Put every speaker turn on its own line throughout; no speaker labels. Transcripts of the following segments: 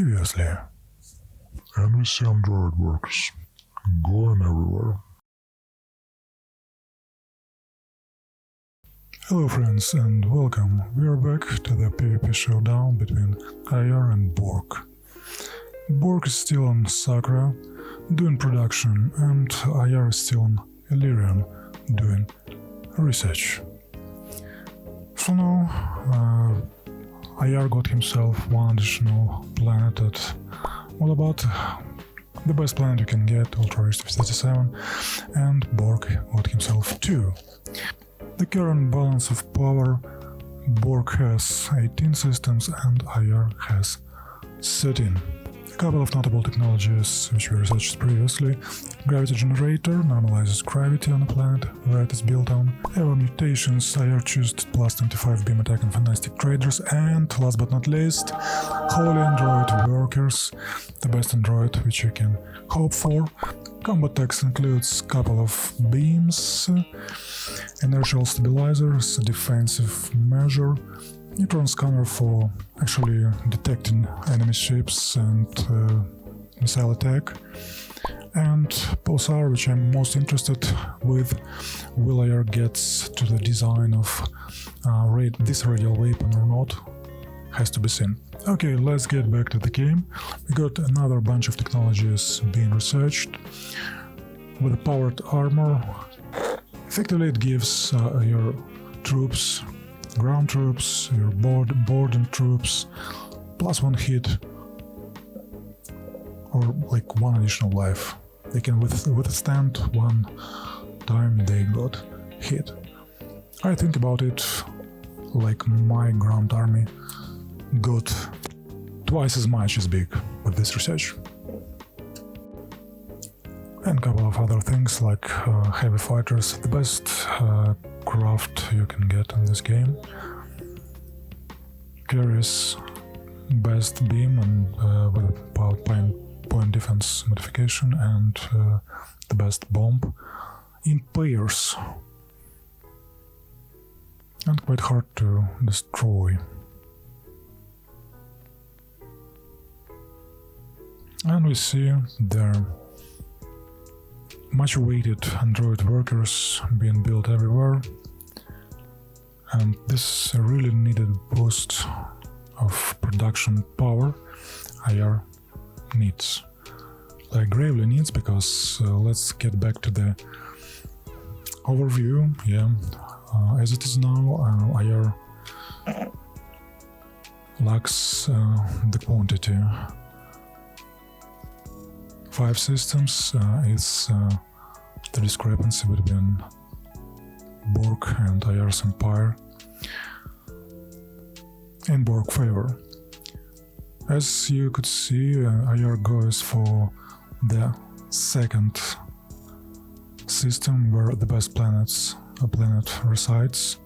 Previously.
And we see android workers going everywhere.
Hello friends and welcome. We are back to the PvP showdown between IR and Bork. Bork is still on Sakura doing production and IR is still on Illyrian doing research. For now, IR got himself one additional planet at all about the best planet you can get, Ultra Rich 37, and Bork got himself two. The current balance of power, Bork has 18 systems and IR has 13. A couple of notable technologies which we researched previously: gravity generator normalizes gravity on a planet where it is built on, Evo mutations, IR chooses plus 25 beam attack and fantastic traders, and last but not least, holy android workers, the best android which you can hope for. Combat text includes couple of beams, inertial stabilizers, defensive measure, neutron scanner for actually detecting enemy ships and missile attack, and pulsar, which I'm most interested with. Will IR gets to the design of this radial weapon or not, has to be seen. Okay, let's get back to the game. We got another bunch of technologies being researched. With a powered armor, effectively it gives your troops, ground troops, your boarding troops, plus one hit or like one additional life. They can withstand one time they got hit. I think about it like my ground army got twice as much as big with this research. And a couple of other things like heavy fighters, the best craft you can get in this game. Carries best beam and with power point defense modification, and the best bomb in pairs. And quite hard to destroy. And we see there much awaited android workers being built everywhere, and this is a really needed boost of production power IR needs. Like gravely needs, because let's get back to the overview. As it is now, IR lacks the quantity. 5 systems is the discrepancy between Bork and IR's empire in Bork favor. As you could see, IR goes for the second system where the best planet resides.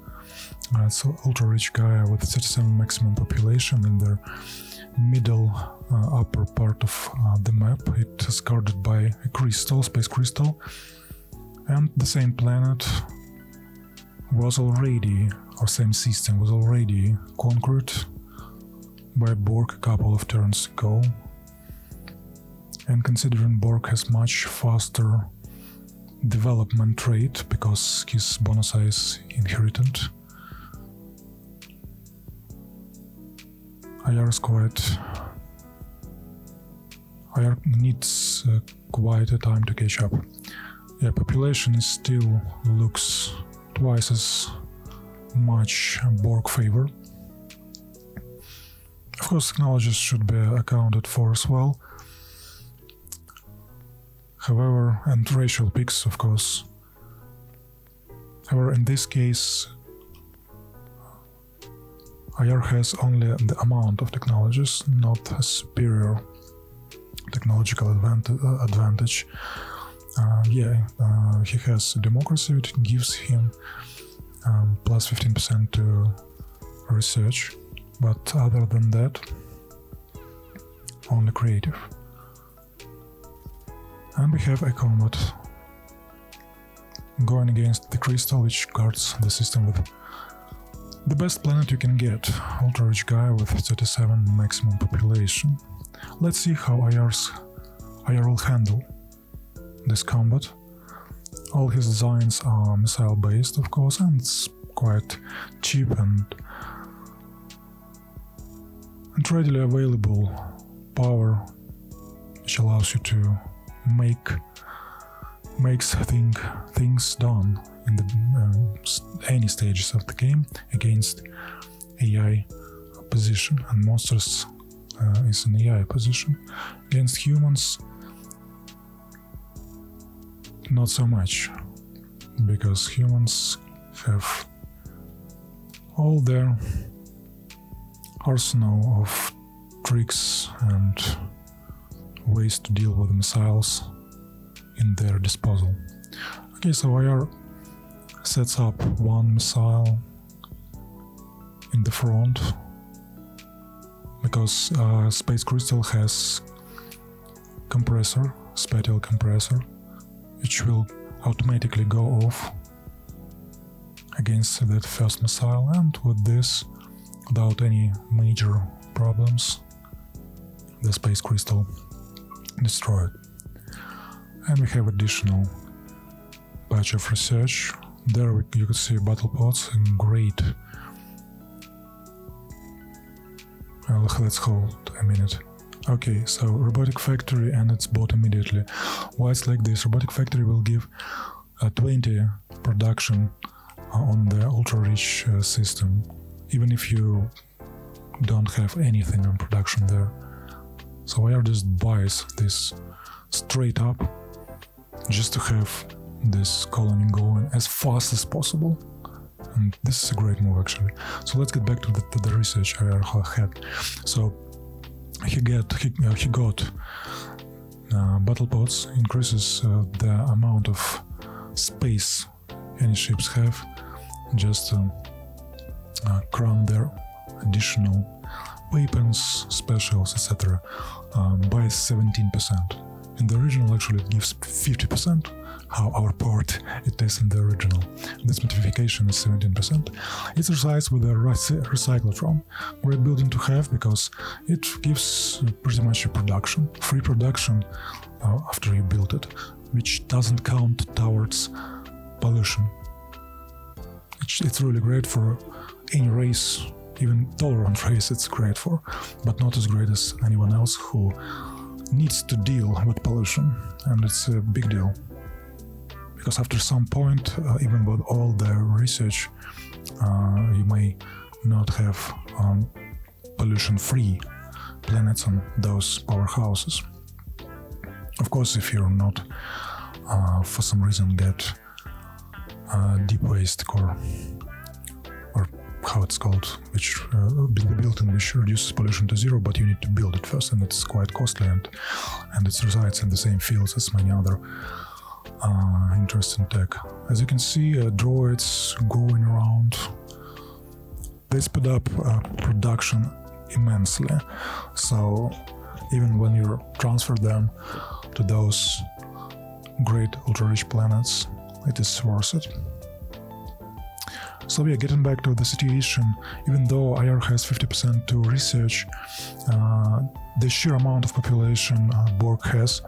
It's Ultra Rich Gaia with 37 maximum population in their middle upper part of the map. It is guarded by a crystal, space crystal, and the same planet was already, or same system was already conquered by Bork a couple of turns ago. And considering Bork has much faster development rate because his bonus is inherited, IR needs quite a time to catch up. Population still looks twice as much Bork favor. Of course, technologies should be accounted for as well. However, and racial peaks, of course. However, in this case, IR has only the amount of technologies, not a superior technological advantage. He has democracy, which gives him plus 15% to research, but other than that, only creative. And we have a combat going against the crystal, which guards the system with the best planet you can get, Ultra Rich Gaia with 37 maximum population. let's see how IR will handle this combat. All his designs are missile based, of course, and it's quite cheap and readily available power, which allows you to makes things done in the any stages of the game against AI position, and monsters is in AI position. Against humans, not so much, because humans have all their arsenal of tricks and ways to deal with missiles in their disposal. Okay, so IR sets up one missile in the front, because Space Crystal has compressor, spatial compressor, which will automatically go off against that first missile, and with this, without any major problems, the Space Crystal destroyed. And we have additional batch of research. There you can see battle pods in great. Let's hold a minute. Okay, so Robotic Factory, and it's bought immediately. Why it's like this? Robotic Factory will give 20 production on the ultra-rich system, even if you don't have anything on production there. So IR just buys this straight up, just to have this colony going as fast as possible. And this is a great move, actually. So let's get back to the research IR had. So he got battle pods, increases the amount of space any ships have, just to crown their additional weapons, specials, etc. by 17%. In the original, actually, it gives 50%, how overpowered it is in the original. This modification is 17%. It resides with a recyclotron. Great building to have, because it gives pretty much a production, free production after you build it, which doesn't count towards pollution. It's really great for any race, even tolerant race it's great for, but not as great as anyone else who needs to deal with pollution, and it's a big deal. Because after some point, even with all the research, you may not have pollution-free planets on those powerhouses. Of course, if you're not, for some reason, get deep waste core, or how it's called, which the built-in which reduces pollution to zero, but you need to build it first, and it's quite costly, and it resides in the same fields as many other interesting tech. As you can see, droids going around, they speed up production immensely. So even when you transfer them to those great ultra-rich planets, it is worth it. So yeah, getting back to the situation, even though IR has 50% to research, the sheer amount of population Bork has,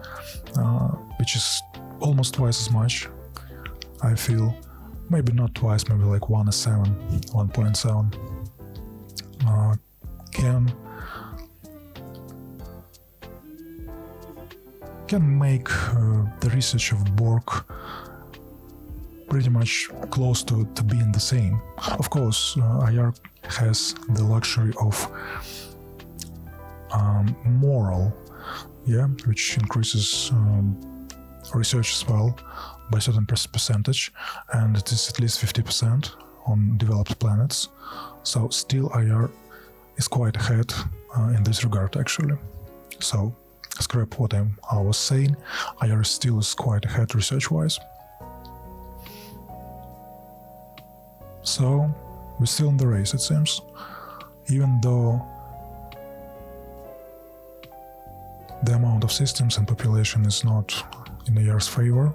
which is almost twice as much, I feel. Maybe not twice, maybe like 1.7, can make the research of Bork pretty much close to being the same. Of course, IR has the luxury of moral, which increases research as well by a certain percentage, and it is at least 50% on developed planets. So still IR is quite ahead in this regard, actually. So scrap what I was saying, IR still is quite ahead research-wise. So we're still in the race, it seems, even though the amount of systems and population is not in IR's favor.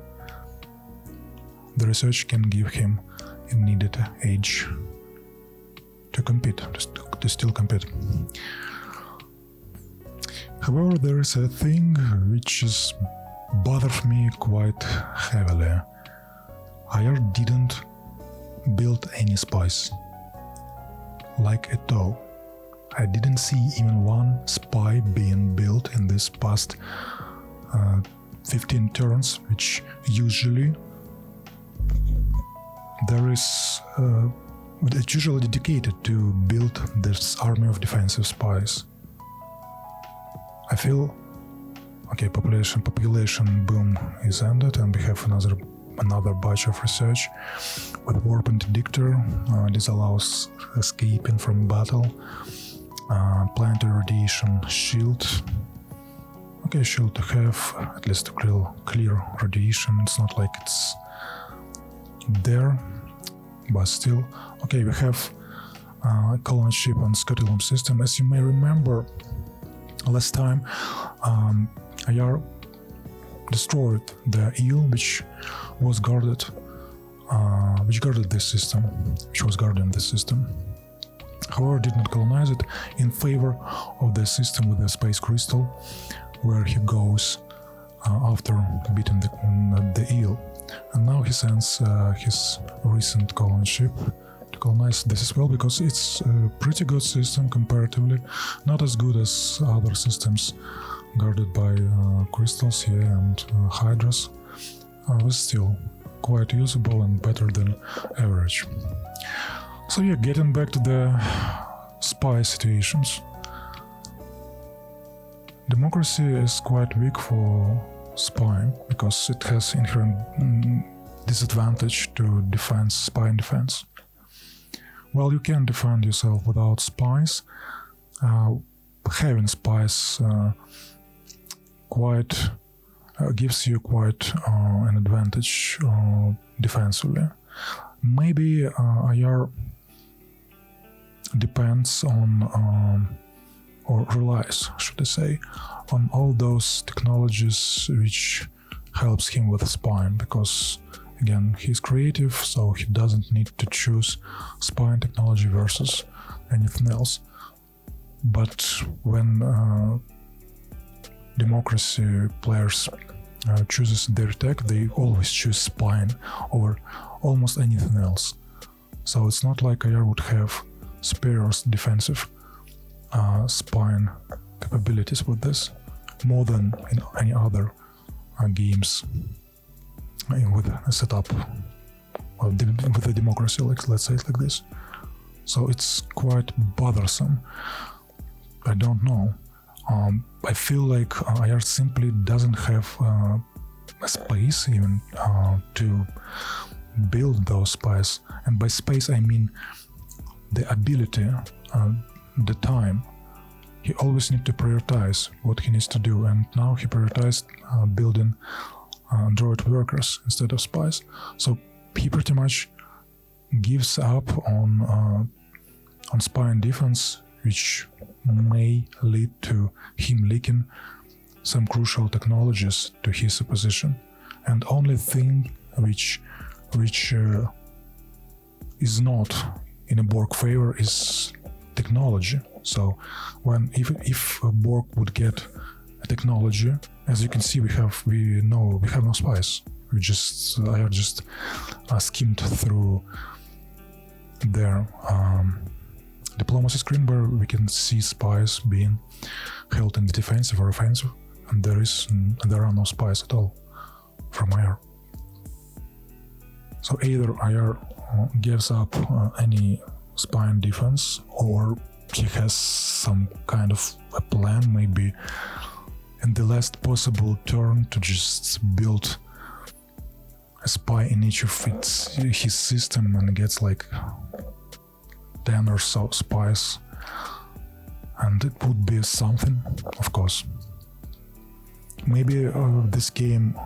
The research can give him a needed edge to compete, to still compete. However, there is a thing which is bothers me quite heavily. IR didn't build any spies. Like at all. I didn't see even one spy being built in this past 15 turns, which usually there is it's usually dedicated to build this army of defensive spies. I feel okay, population boom is ended, and we have another batch of research with warp interdictor. This allows escaping from battle. Planetary radiation shield. Okay, shield to have, at least to clear radiation. It's not like it's there, but still. Okay, we have colony ship on Scutellum system. As you may remember, last time IR destroyed the eel which was guarded, which guarded this system, which was guarding this system. However, did not colonize it in favor of the system with the space crystal, where he goes after beating the eel. And now he sends his recent colony ship to colonize this as well, because it's a pretty good system comparatively, not as good as other systems guarded by crystals here and hydras, but still quite usable and better than average. So yeah, getting back to the spy situations. Democracy is quite weak for spying because it has inherent disadvantage to defense, spy and defense. Well, you can defend yourself without spies. Having spies gives you quite an advantage defensively. Maybe IR depends on, or relies, should I say, on all those technologies which helps him with spying, because again, he's creative, so he doesn't need to choose spying technology versus anything else. But when democracy players chooses their tech, they always choose spying over almost anything else. So it's not like IR would have superior defensive spying capabilities with this, more than in any other games with a setup with the democracy, let's say it like this. So it's quite bothersome. I don't know. I feel like IR simply doesn't have a space even to build those spies. And by space I mean the ability, the time. He always needs to prioritize what he needs to do, and now he prioritized building droid workers instead of spies. So he pretty much gives up on spy and defense, which may lead to him leaking some crucial technologies to his opposition. And only thing which is not in a Bork favor is technology. So if Bork would get a technology, as you can see, we have no spies. I just skimmed through their diplomacy screen, where we can see spies being held in the defensive or offensive, and there are no spies at all from IR. So either IR gives up any spy and defense, or he has some kind of a plan, maybe in the last possible turn, to just build a spy in each of his system and gets like 10 or so spies, and it would be something, of course. Maybe this game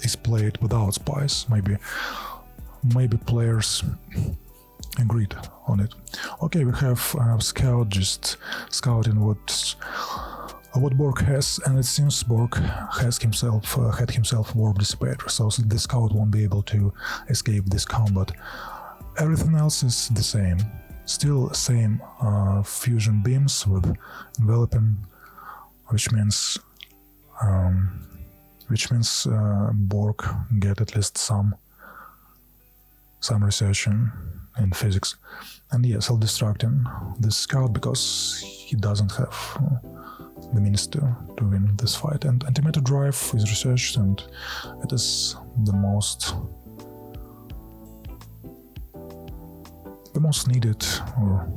is played without spies. Maybe players agreed on it. Okay, we have Scout just scouting what Bork has, and it seems Bork had himself warp dissipator, so the Scout won't be able to escape this combat. Everything else is the same. Still same fusion beams with enveloping which means Bork get at least some research in physics. And yeah, self-destructing this scout because he doesn't have the means to win this fight. And antimatter drive is researched, and it is the most needed, or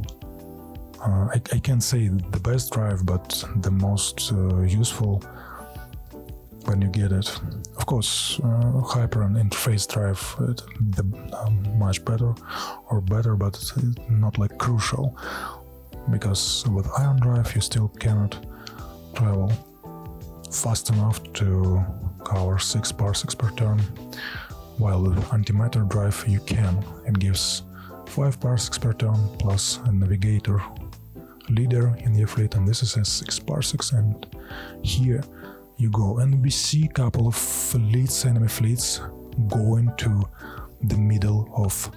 I can't say the best drive, but the most useful when you get it. Of course, hyper and interface drive much better, but not like crucial, because with ion drive you still cannot travel fast enough to cover 6 parsecs per turn, while with antimatter drive you can. It gives 5 parsecs per turn plus a navigator leader in your fleet, and this is a 6 parsecs, and here you go. And we see a couple of fleets, enemy fleets, going to the middle of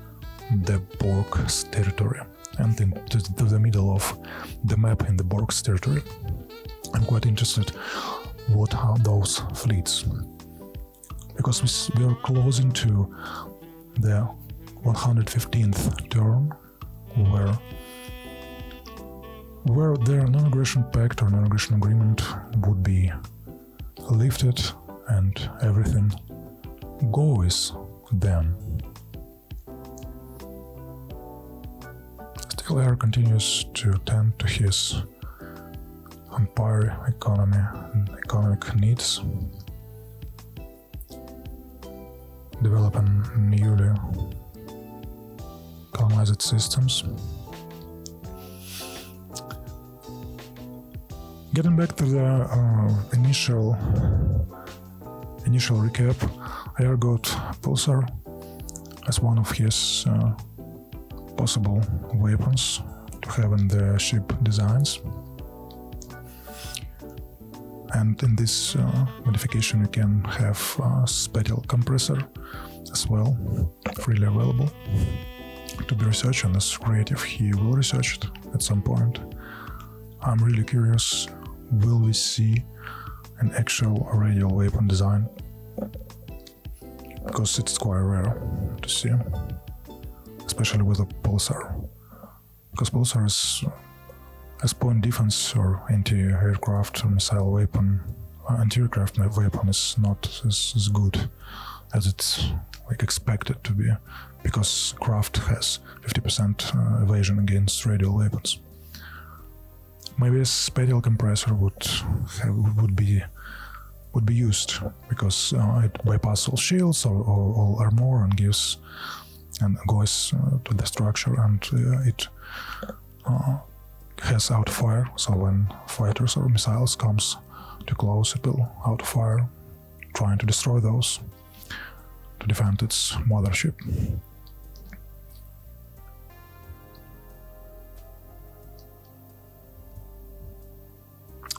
the Bork's territory and into the middle of the map in the Bork's territory. I'm quite interested what are those fleets, because we are closing to the 115th turn, where their non-aggression pact or non-aggression agreement would be lifted and everything goes then. Still, Air continues to tend to his empire economy and economic needs, developing newly colonized systems. Getting back to the initial recap, Air got Pulsar as one of his possible weapons to have in the ship designs. And in this modification you can have a spatial compressor as well, freely available to be researched, and as creative he will research it at some point. I'm really curious, will we see an actual radial weapon design? Because it's quite rare to see, especially with a Pulsar. Because Pulsar is as point defense or anti-aircraft missile weapon, anti-aircraft weapon is not as good as it's like expected to be, because craft has 50% evasion against radial weapons. Maybe a spatial compressor would be used, because it bypasses all shields or all armor and goes to the structure, and it has outfire, so when fighters or missiles comes too close, it will outfire, trying to destroy those to defend its mothership.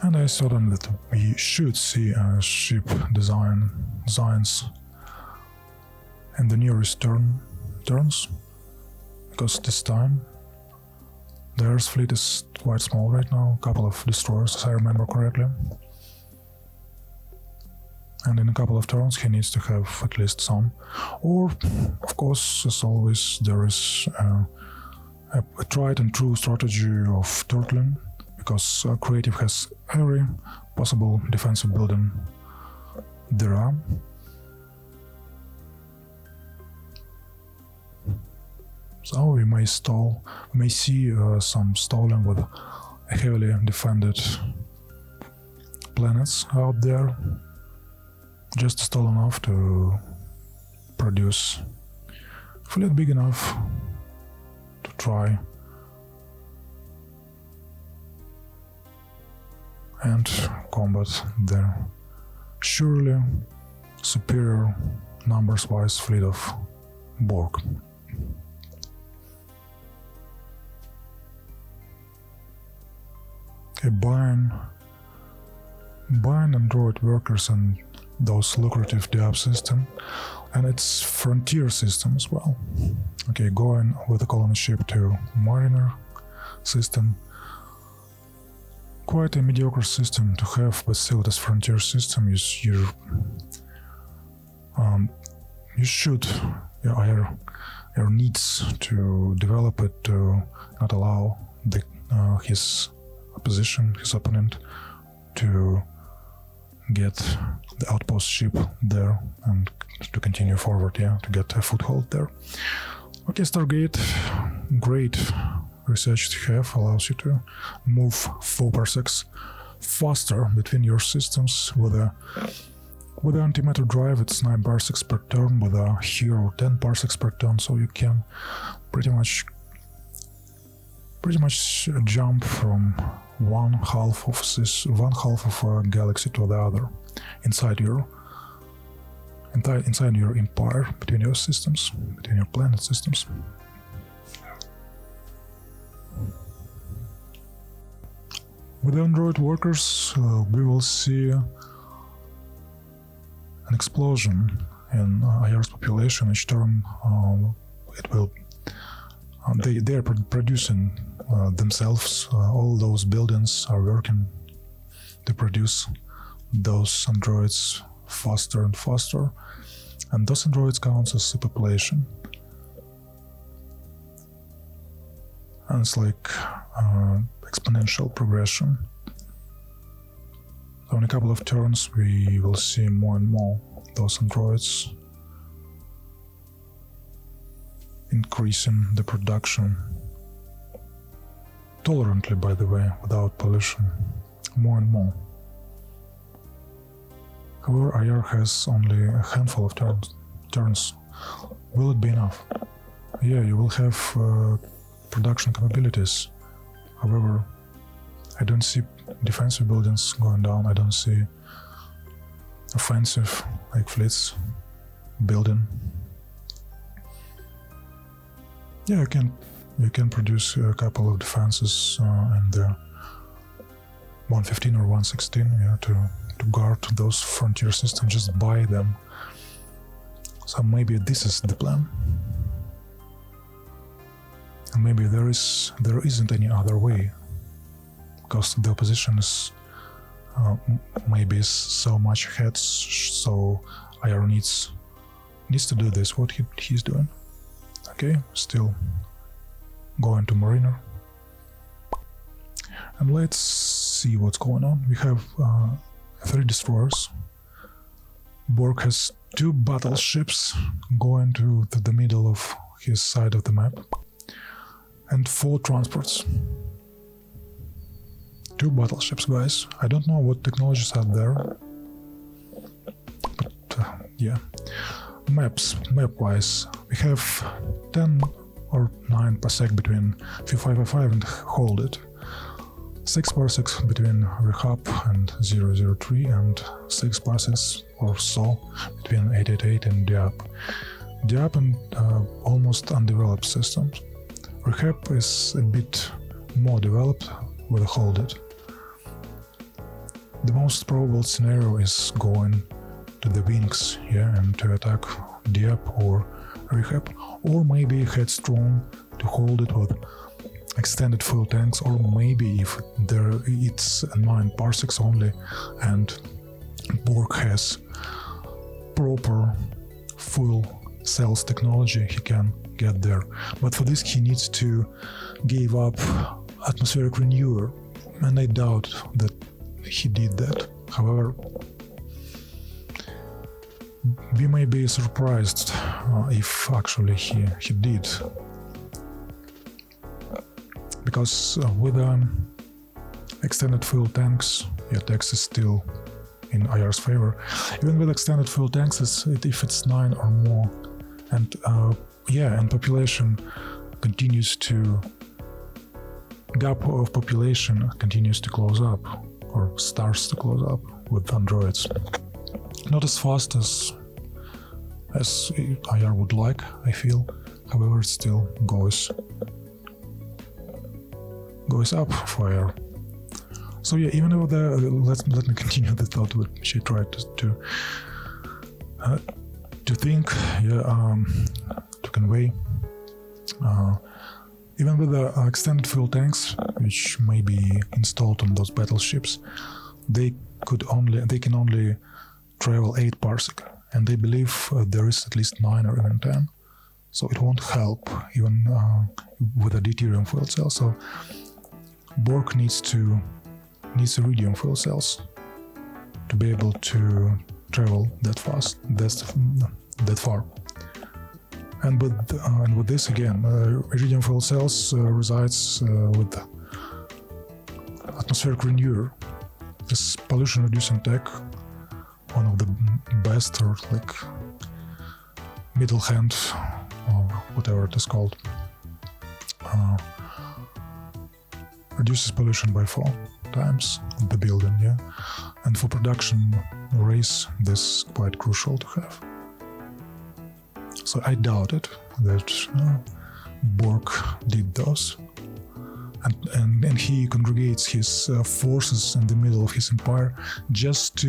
And I saw them that we should see ship designs in the nearest turns, because this time the Earth's fleet is quite small right now, a couple of destroyers as I remember correctly. And in a couple of turns he needs to have at least some. Or, of course, as always, there is a tried and true strategy of turtling, because creative has every possible defensive building there are. So we may see some stalling with heavily defended planets out there, just stall enough to produce fleet big enough to try and combat the surely superior numbers-wise fleet of Bork. Okay, buying Android workers and those lucrative DApp system, and its frontier system as well. Okay, going with the colony ship to Mariner system. quite a mediocre system to have, but still this frontier system is you should your needs to develop it to not allow his opponent to get the outpost ship there and to continue forward, to get a foothold there. Okay, Stargate, great research to have, allows you to move 4 parsecs faster between your systems. With a antimatter drive, it's 9 parsecs per turn, with a hero 10 parsecs per turn, so you can pretty much jump from one half of a galaxy to the other inside your empire, between your systems, between your planet systems. With the android workers, we will see an explosion in IR's population each turn. It will. They are producing themselves. All those buildings are working to produce those androids faster and faster, and those androids counts as the population. And it's like exponential progression. So in a couple of turns we will see more and more those androids increasing the production tolerantly, by the way, without pollution, more and more. However, IR has only a handful of turns. Will it be enough? Yeah, you will have production capabilities. However, I don't see defensive buildings going down. I don't see offensive, like fleets, building. Yeah, you can produce a couple of defenses in the 115 or 116, to guard those frontier systems. Just buy them. So maybe this is the plan. And maybe there isn't any other way, because the opposition is maybe so much ahead, so IR needs to do this, what he's doing. Okay, still going to Mariner. And let's see what's going on. We have 3 destroyers. Bork has 2 battleships going to the middle of his side of the map, and 4 transports. 2 battleships, guys. I don't know what technologies are there, but yeah. Map-wise, we have 10 or 9 parsec between 5555 and Hold It, 6 parsecs between Rehab and 003, and 6 parsecs or so between 888 and Diab and almost undeveloped systems. Rehab is a bit more developed with Hold It. The most probable scenario is going to the wings, and to attack Diab or Rehab, or maybe Headstrong to hold it with extended fuel tanks, or maybe if it's 9 parsecs only and Bork has proper fuel cells technology, he can get there. But for this he needs to give up atmospheric renewer, and I doubt that he did that. However, we may be surprised if actually he did, because with extended fuel tanks, tax is still in IR's favor. Even with extended fuel tanks, if it's 9 or more, and and population continues to gap of population continues to close up, or starts to close up with androids. Not as fast as IR would like, I feel. However, it still goes up for IR. So yeah, even though let me continue the thought which I tried to think, to convey. Even with the extended fuel tanks, which may be installed on those battleships, they can only travel 8 parsec, and they believe there is at least 9 or even 10. So it won't help even with a deuterium fuel cell. So Bork needs iridium fuel cells to be able to travel that fast, that far. And with this again, iridium fuel cells resides with atmospheric renewer, this pollution-reducing tech, one of the best, or like middle hand, or whatever it is called, reduces pollution by 4 times the building, yeah. And for production race, this is quite crucial to have. So I doubted that Bork did those, and he congregates his forces in the middle of his empire just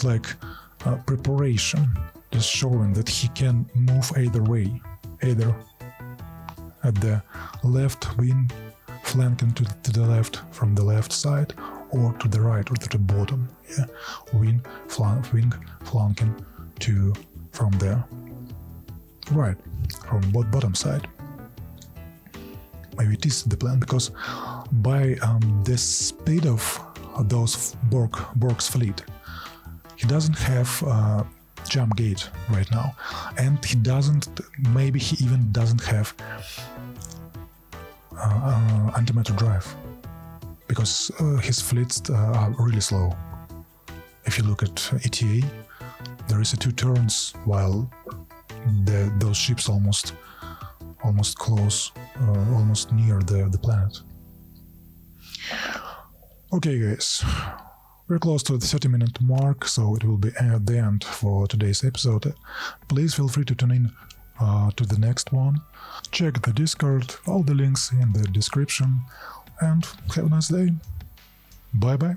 like preparation, just showing that he can move either way, either at the left wing, flanking to the left from the left side, or to the right or to the bottom, yeah, wing flanking from there. Right, from bottom side. Maybe it is the plan, because by the speed of those Bork's fleet, he doesn't have jump gate right now, and maybe he even doesn't have antimatter drive, because his fleets are really slow. If you look at ETA, there is 2 turns while those ships almost close, almost near the planet. Okay, guys, we're close to the 30-minute mark, so it will be at the end for today's episode. Please feel free to tune in to the next one. Check the Discord, all the links in the description, and have a nice day. Bye bye.